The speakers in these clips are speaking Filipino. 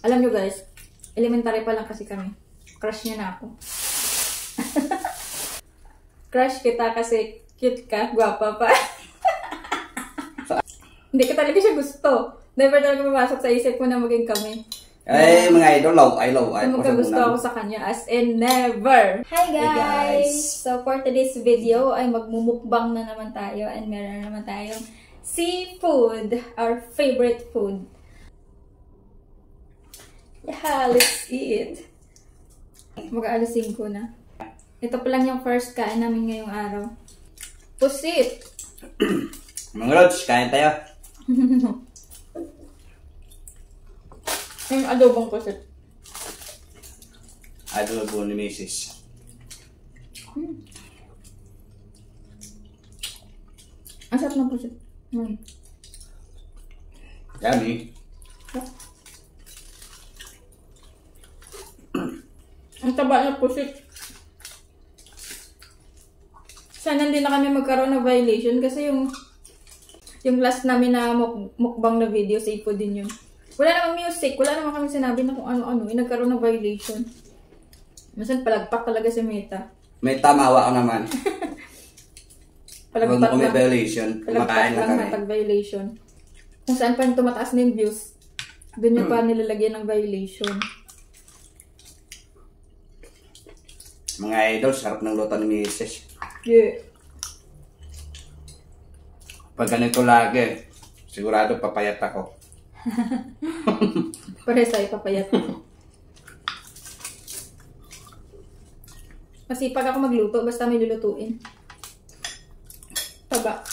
Alam nyo guys, elementary pa lang kasi kami. Crush niya na ako. Crush kita kasi cute ka, gwapa pa. Hindi ka talaga siya gusto. Never talaga pumasok sa isip ko na maging kami. Ay, mga idol, I love. Magkagusto ako sa kanya, as in never. Hi guys! So for today's video ay magmumukbang na naman tayo and meron naman tayong seafood, our favorite food. Yeah, let's eat. Mag-aalas 5 na. Ito pa lang yung first kain namin ngayong araw. Pusit! Mga lods, kain tayo. Yung adobong pusit. Adobo ni Mrs. Ang sarap ng pusit. Yummy. Ang taba ng pusit. Sana hindi na kami magkaroon ng violation kasi yung last namin na mukbang na video, seafood din yun. Wala namang music, wala namang kami sinabi na kung ano-ano, nagkaroon ng violation. Masan palagpak talaga si Meta. May tamawa ka naman. Palagpak lang. May lang. violation, kumakain lang kami. Palagpak violation. Kung saan pa yung tumataas na yung views, doon yung pa nilalagyan ng violation. Mga idol, sarap ng luto ni Mrs. Yeah. Pag ganito lagi, sigurado papayat ako. Pares tayo papayat. Masipag ako magluto, basta may lulutuin. Taba.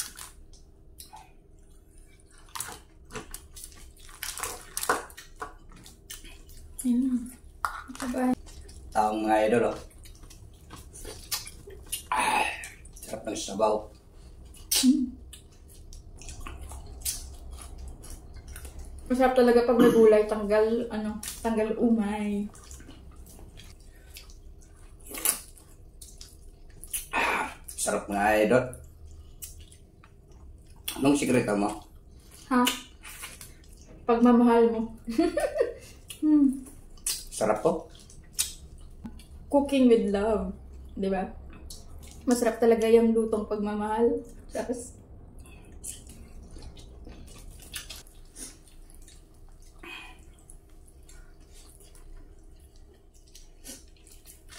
Taba. Taong mga idol, oh. Sarap ng sabaw. Masarap talaga pag may gulay, tanggal umay. Sarap mga idol. Anong sikreto mo? Ha? Pagmamahal mo. Sarap po. Cooking with love. Diba? Masarap talaga yung lutong pagmamahal. Tapos,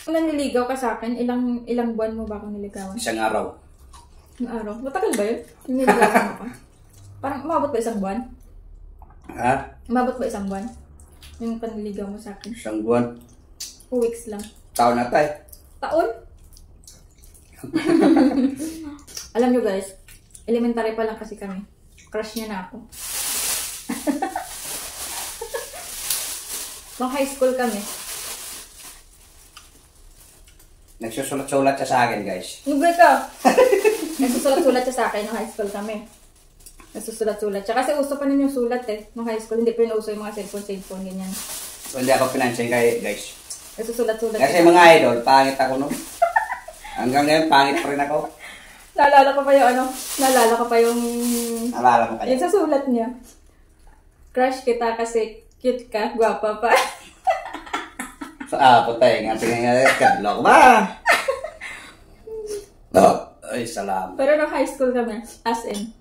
kung naniligaw ka sa akin, ilang buwan mo ba akong niligawan? Isang araw. Isang araw? Matagal ba yun? Yung niligawan mo ka? Parang umabot ba isang buwan? Ha? Umabot ba isang buwan? Yung panliligaw mo sa akin? Isang buwan. 2 weeks lang. Taon na tayo. Taon? Alam nyo guys, elementary pa lang kasi kami. Crush niya na ako. Nung high school kami. Nagsusulat-sulat siya sa akin, guys. Nubay ka! Nagsusulat-sulat siya sa akin nung high school kami. Nagsusulat-sulat siya. Kasi uso pa rin yung sulat eh. Nung high school, hindi pa rin uso yung mga cellphone, ganyan. So, hindi ako pinansya kayo, guys. Nagsusulat-sulat kasi siya. Mga idol, pangit ako, no? Hanggang ngayon, pangit pa rin ako. Naalala ko pa yung naalala ko pa yung... Naalala mo kayo? Yung sa sulat niya. Crush kita kasi cute ka, gwapa pa. Patay nga. Kadlok ba? No. Ay, salamat. Pero nung high school kami, as in,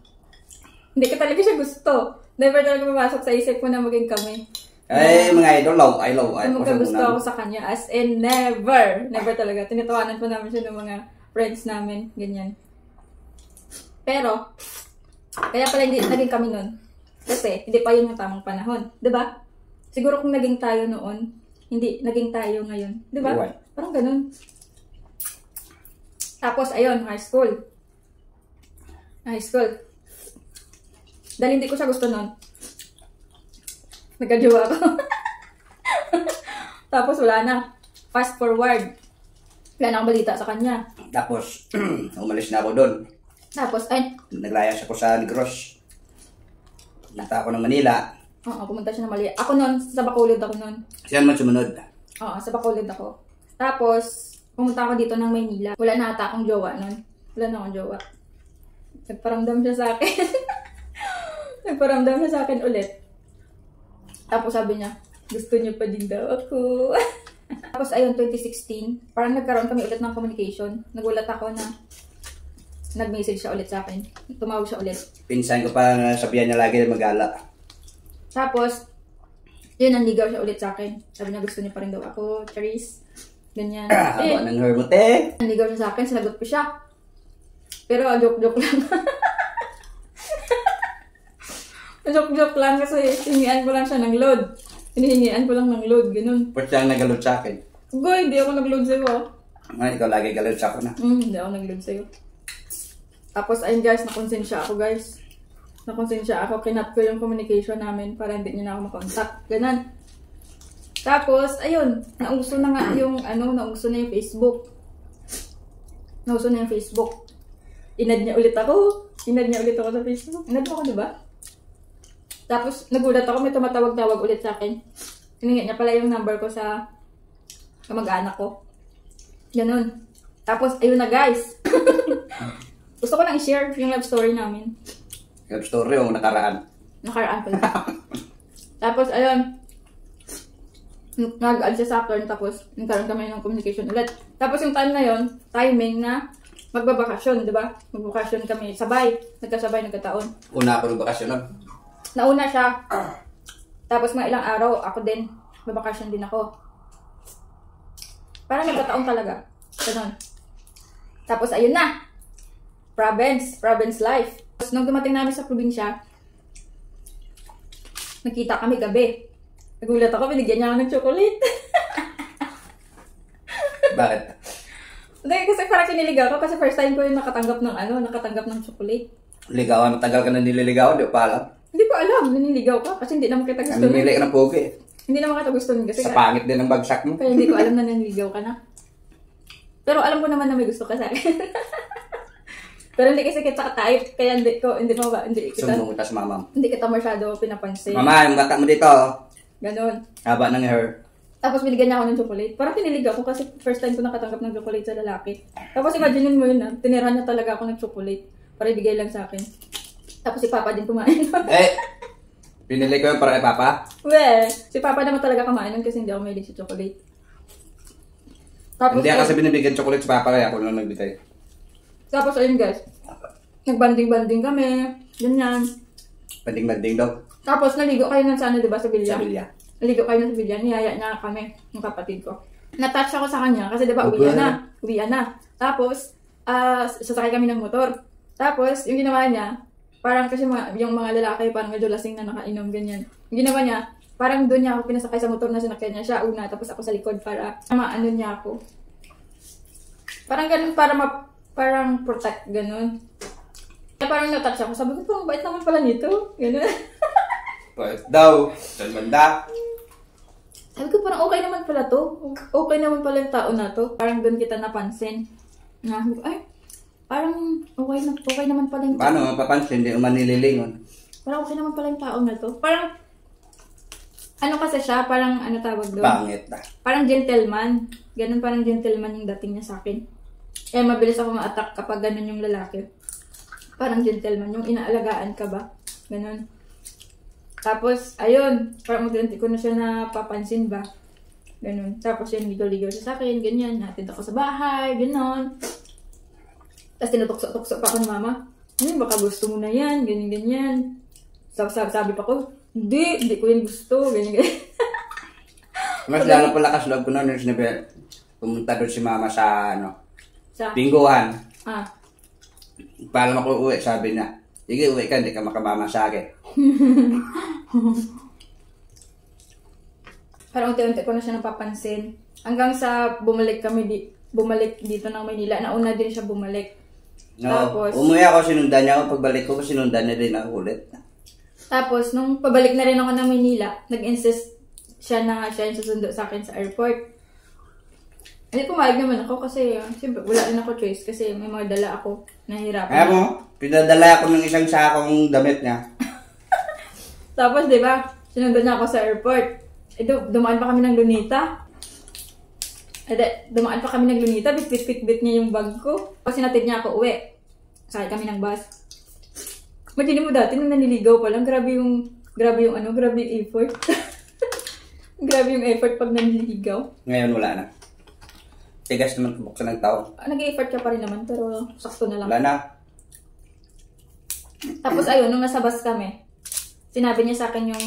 hindi ka talaga siya gusto. Never talaga pumasok sa isip ko na maging kami. Ay, mga idol, I love. Magkagusto ako sa kanya, as in never. Never talaga. Tinatawanan pa namin siya ng mga friends namin, ganyan. Pero, kaya pala hindi naging kami nun. Kasi, hindi pa yun yung tamang panahon. Diba? Siguro kung naging tayo noon, hindi naging tayo ngayon. Diba? Parang ganun. Tapos, ayun, high school. High school. Dahil hindi ko siya gusto nun. Nagkajowa ako. Tapos, wala na. Fast forward. Wala na akong balita sa kanya. Tapos, umalis na ako doon. Tapos, ay, Naglayas ako sa Negros. Punta ako ng Manila. oo, pumunta siya na mali. Ako nun, sa Bacolod ako nun. Siya naman sumunod. Oo, sa Bacolod ako. Tapos, pumunta ako dito ng Maynila. Wala na ata akong jowa nun. Wala na akong jowa. Nagparamdam siya sa akin. Nagparamdam siya sa akin ulit. Tapos sabi niya, Gusto niya pa din daw ako. Tapos ayun, 2016, parang nagkaroon kami ulit ng communication. Nagulat ako na nag-message siya ulit sa akin. Tumawag siya ulit. Pinsan ko pa na sabihan niya lagi na mag-ala. Tapos, yun, nanligaw siya ulit sa akin. Sabi niya gusto niya pa rin daw ako, Charis. Ganyan. Haba ng hair mo, te. Nanligaw siya sa akin, sinagot ko siya. Pero joke-joke lang. Joke-joke lang kasi hinihingian ko lang siya ng load. Hinihingian ko lang ng load, ganun. First lang nag-load sa akin. Goy, hindi ako nag-load sa'yo. Ikaw lagi galod sa ako na. Hindi ako nag-load sa'yo. Tapos, ayun guys, nakonsensya ako guys. Nakonsensya ako, kinap ko yung communication namin para hindi niya na ako makontak. Ganun. Tapos, ayun, nauso na nga yung, nauso na yung Facebook. Nauso na yung Facebook. Inad niya ulit ako. Inad niya ulit ako sa Facebook. Inad mo ako, diba? Tapos, nagulat ako, may tumatawag-tawag ulit sa akin. Hiningi niya pala yung number ko sa kamag-anak ko. Ganun. Tapos, ayun na guys. Gusto ko lang i-share yung love story namin. Love story yung nakaraan. Nakaraan pala. Tapos, ayun. Nag-add siya sa akin, tapos nagkaroon kami ng communication ulit. Tapos yung time na yon, timing na magbabakasyon, di ba? Magbabakasyon kami, sabay. Nagkasabay, nagkataon. Una ako ng bakasyon nun. Nauna siya. Tapos mga ilang araw, ako din. Babakasyon din ako. Parang nagkataon talaga. Ganun. Tapos ayun na. Province life. Tapos nung dumating namin sa probinsya, nakita kami gabi. Nagulat ako, binigyan niya ako ng chocolate. Bakit? Hindi, kasi parang kiniligaw ko kasi first time ko yung nakatanggap ng chocolate. Ligawan, matagal ka na nililigawan, di pa alam. Hindi ko alam, naniligaw ka kasi hindi naman kita gusto. Namimili ka ng pogi. Hindi naman kita gusto kasi Sa pangit din ang bagsak mo. kaya hindi ko alam na naniligaw ka na. Pero alam ko naman na may gusto ka sa akin. Pero hindi kasi kita ka-type, kaya hindi kita Sumbong kita sa mama. hindi kita masyado pinapansin. Mama, yung bata mo dito. Ganon. Haba ng hair. Tapos binigyan niya ako ng chocolate. Parang piniligaw ko kasi first time ko nakatanggap ng chocolate sa lalaki. Tapos imagine mo yun na, tinirahan niya talaga ako ng chocolate para ibigay lang sa akin. Tapos si Papa din kumain. Pinili ko yung para kay Papa. Well, si Papa naman talaga kumain nun kasi hindi ako mahilig sa chocolate. Tapos, Hindi kasi binibigyan chocolate sa Papa kaya ako lang nagbigay. Tapos ayun guys, nagbanding-banding kami, ganyan. Banding-banding daw. Tapos naligo kayo nun sa diba, sa Villa? Sa Villa. Naligo kayo nun sa Villa, niyaya niya kami, ng kapatid ko. Na-touch ako sa kanya kasi diba uwian na. Tapos, sasakay kami ng motor. Tapos, yung ginawa niya, parang kasi yung mga lalaki parang medyo lasing na nakainom, ganyan. Yung ginawa niya, parang doon niya ako pinasakay sa motor na sinakyan niya siya una, tapos ako sa likod para maano niya ako. Parang ganun, parang protect, ganun. Kaya parang na-touch ako, sabi ko, parang bait naman pala nito, ganun. Bait daw. Saan banda? Sabi ko, parang okay naman pala to. Okay naman pala yung tao na to. Parang doon kita napansin. Ay, parang okay naman pala yung tao. Paano mapapansin? Hindi naman nililingon. Parang okay naman pala yung tao na to. Parang, ano kasi siya, parang ano tawag doon? Pangit na. Parang gentleman. Ganun parang gentleman yung dating niya sa akin. Eh, mabilis ako ma-attack kapag ganun yung lalaki. Parang gentleman. Yung inaalagaan ka ba? Ganun. Tapos, ayun. Parang magdanti ko na siya napapansin ba? Ganun. Tapos yun, ligaw-ligaw siya sa akin. Ganyan. Hatid ako sa bahay. Ganun. Tapos tinutukso-tukso pa ako ng mama. Baka gusto mo na yan. Ganyan-ganyan. Sabi pa ko, hindi ko yun gusto. Ganyan-ganyan. Mas lalo palakas loob ko na nung sinabi, pumunta doon si mama sa Sa? Bingguhan. Paano ako uwi, sabi niya, sige uwi ka, hindi ka makamama sa akin. Parang unti-unti ko na siya napapansin. Hanggang sa bumalik dito ng Maynila. Nauna din siya bumalik. No, Tapos, umuwi ako, sinundan niya ako. Pagbalik ko, sinundan niya din ako ulit. Tapos, nung pabalik na rin ako ng Maynila, nag-insist siya na siya yung susundo sa akin sa airport. Hindi, pumayag naman ako kasi, siyempre, wala rin ako choice kasi may mga dala ako. Nahihirapan. Kaya mo, pinadala ako ng isang sakong damit niya. Tapos, di ba, sinundan niya ako sa airport. Dumaan pa kami ng Lunita. Dumaan pa kami ng Lunita, bit niya yung bag ko. Kasi sinatid niya ako uwi. Sakay kami ng bus. Imagine mo dati, nung naniligaw pa lang, grabe yung effort. Grabe yung effort pag nanliligaw. Ngayon wala na. Tigas naman buksan ng tao. Nag-effort ka pa rin naman, pero sakto na lang. Wala na. Tapos ayun, nung nasa bus kami, sinabi niya sa akin yung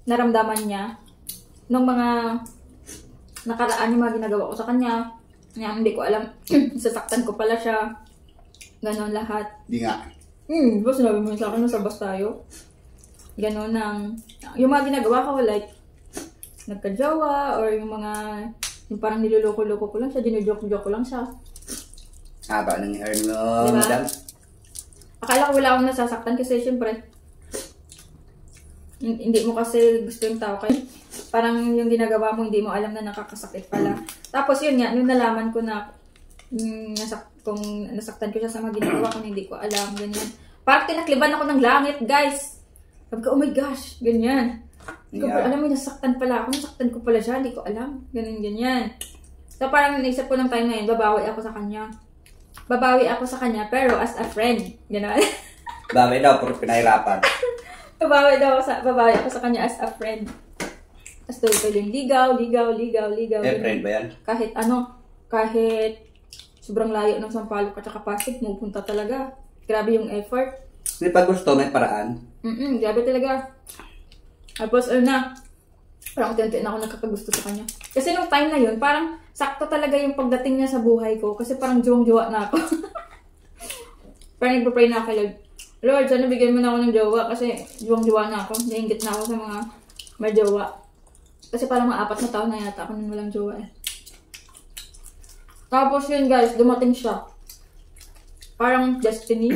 naramdaman niya nung mga nakaraan yung mga ginagawa ko sa kanya. Kaya hindi ko alam, sasaktan ko pala siya. Ganon lahat. Di nga. Diba sinabi mo sa akin, nasa bus tayo. Ganon yung mga ginagawa ko, like, nagka-jowa, or yung mga, yung parang niloloko-loko ko lang siya, ginujoke-joke ko lang siya. Haba ng hair mo, diba? madam. Akala ko wala akong nasasaktan kasi syempre, hindi mo kasi gusto yung tao kayo. Parang yung ginagawa mo, hindi mo alam na nakakasakit pala. Tapos yun nga, nung nalaman ko na kung nasaktan ko siya sa mga ginagawa ko, hindi ko alam, ganyan. Parang tinakliban ako ng langit, guys. Sabi ko, oh my gosh, ganyan. Hindi ko alam, may nasaktan pala ako, nasaktan ko pala siya, hindi ko alam. Ganyan, ganyan. So parang naisip ko ng time ngayon, babawi ako sa kanya. Babawi ako sa kanya, pero as a friend. Gano'n. Babawi daw, puro pinahirapan. babawi ako sa kanya as a friend. Tapos tuloy ko yung ligaw. Friend ba yan? Kahit sobrang layo ng Sampaloc at saka Pasig, pupunta talaga. Grabe yung effort. Hindi pa gusto, may paraan. Grabe talaga. Tapos parang unti-unti na ako nagkakagusto sa kanya. Kasi nung time na yun, parang sakto talaga yung pagdating niya sa buhay ko. Kasi parang juwang-juwa na ako. Parang nagpa-pray na ako kay Lord. Lord, sana bigyan mo na ako ng jowa kasi juwang-juwa na ako. Nainggit na ako sa mga may jowa. Kasi parang mga 4 na taon na yata ako nang walang jowa eh. Tapos yun guys, dumating siya. Parang destiny.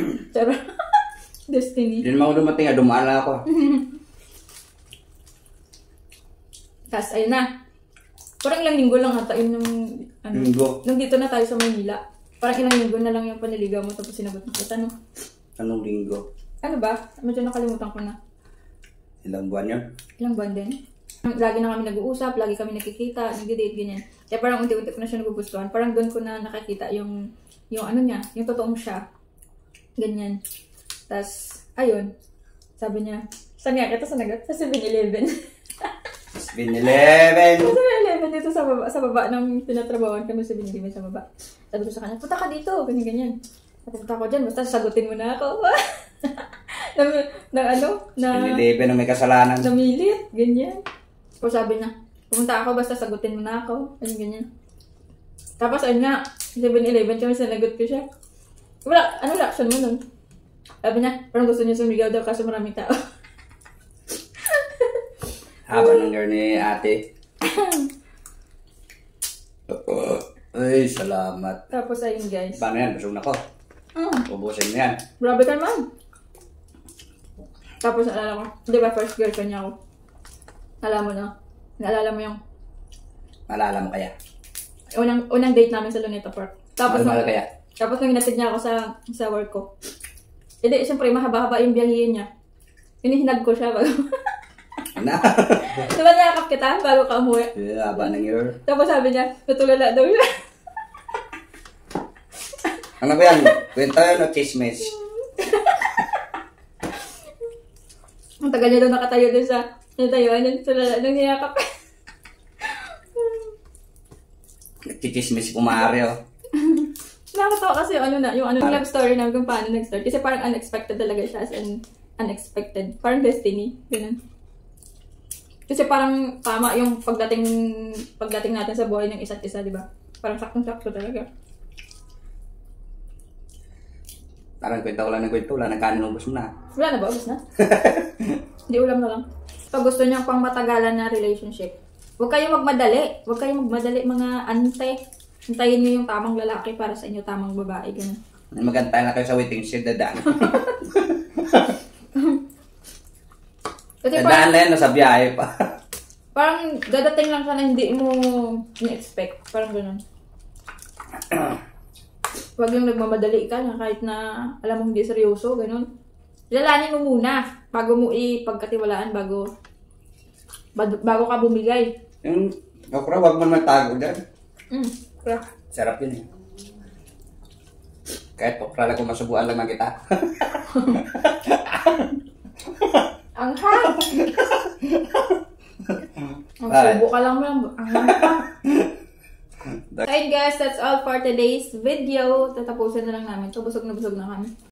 Destiny. Hindi naman ako dumating, dumaan lang ako. Tapos ayun na. Parang ilang linggo lang ata yun Linggo? nung dito na tayo sa Maynila. Parang ilang linggo na lang yung paniligaw mo tapos sinabot na kita, no? Anong linggo? Ano ba? Medyo nakalimutan ko na. Ilang buwan yun? Ilang buwan din. Lagi na kami nag-uusap, lagi kami nakikita, nag-date, ganyan. Kaya parang unti-unti ko na siya nagugustuhan. Parang doon ko na nakikita yung ano niya, yung totoong siya. Ganyan. Tapos, ayun. Sabi niya, saan nga kita sanagot? Sa 7-Eleven. 7-Eleven! Sa 7-Eleven dito sa baba ng tinatrabawan kami sa 7-Eleven sa baba. Sabi ko sa kanya, punta ka dito, ganyan-ganyan. Punta ko dyan, basta sagutin mo na ako. Piniliban na may kasalanan. Namilit, ganyan. O sabi na, pumunta ako, basta sagutin mo na ako. Ganyan. Tapos ayun nga, 7-Eleven kami, sinagot ko siya. Wala, ano reaction mo nun? Sabi niya, parang gusto niya sumigaw daw kasi maraming tao. Haba ng girl ni ate. Ay, salamat. Tapos ayun guys. Paano yan? Busog na ko. Ubusin mo yan. Grabe ka naman. Tapos naalala ko, di ba first girlfriend niya ako? Alam mo na. Naalala mo yung Malala mo kaya? unang date namin sa Luneta Park. Tapos Malala kaya? Tapos nung hinatid niya ako sa work ko. Hindi, siyempre mahaba-haba yung biyahiin niya. Hinihinag ko siya bago. Ano? Diba nakakap kita bago ka umuwi? Haba ng year. Tapos sabi niya, tutulala daw yun. Ano ba yan? Kwento yun o chismis? Ang tagal niya daw nakatayo dun sa natayuan yun. Tulala nung niyakap. Nagchichismis si kumari oh. Nakakatawa kasi yung love story namin kung paano nag-start. Kasi parang unexpected talaga siya as in unexpected. Parang destiny. Ganun. Kasi parang tama yung pagdating natin sa buhay ng isa't isa, di ba? Parang saktong-sakto talaga. Parang kwento ko lang ng kwento. Wala nang kanin, ubos mo na. Wala na ba? Ubus na? Hindi, ulam na lang. Pag gusto niyo pang matagalan na relationship, huwag kayong magmadali. Huwag kayong magmadali mga ante. Hintayin niyo yung tamang lalaki para sa inyo, tamang babae. Ganun. Magantay na kayo sa waiting shed, dadaan. Kasi Dadaan na yan, nasa biyahe pa. parang dadating lang siya na hindi mo ni-expect. Parang ganun. Huwag yung nagmamadali ka na kahit na alam mo hindi seryoso, ganun. Ilalanin mo muna bago mo ipagkatiwalaan, bago ka bumigay. Yung okra, wag mo matago dyan. Okra. Sarap yun eh. Kahit okra lang kung masubuan lang kita. Ang hot! Subo ka lang mo lang. Ayun guys, that's all for today's video. Tatapusin na lang namin. So, busog na kami.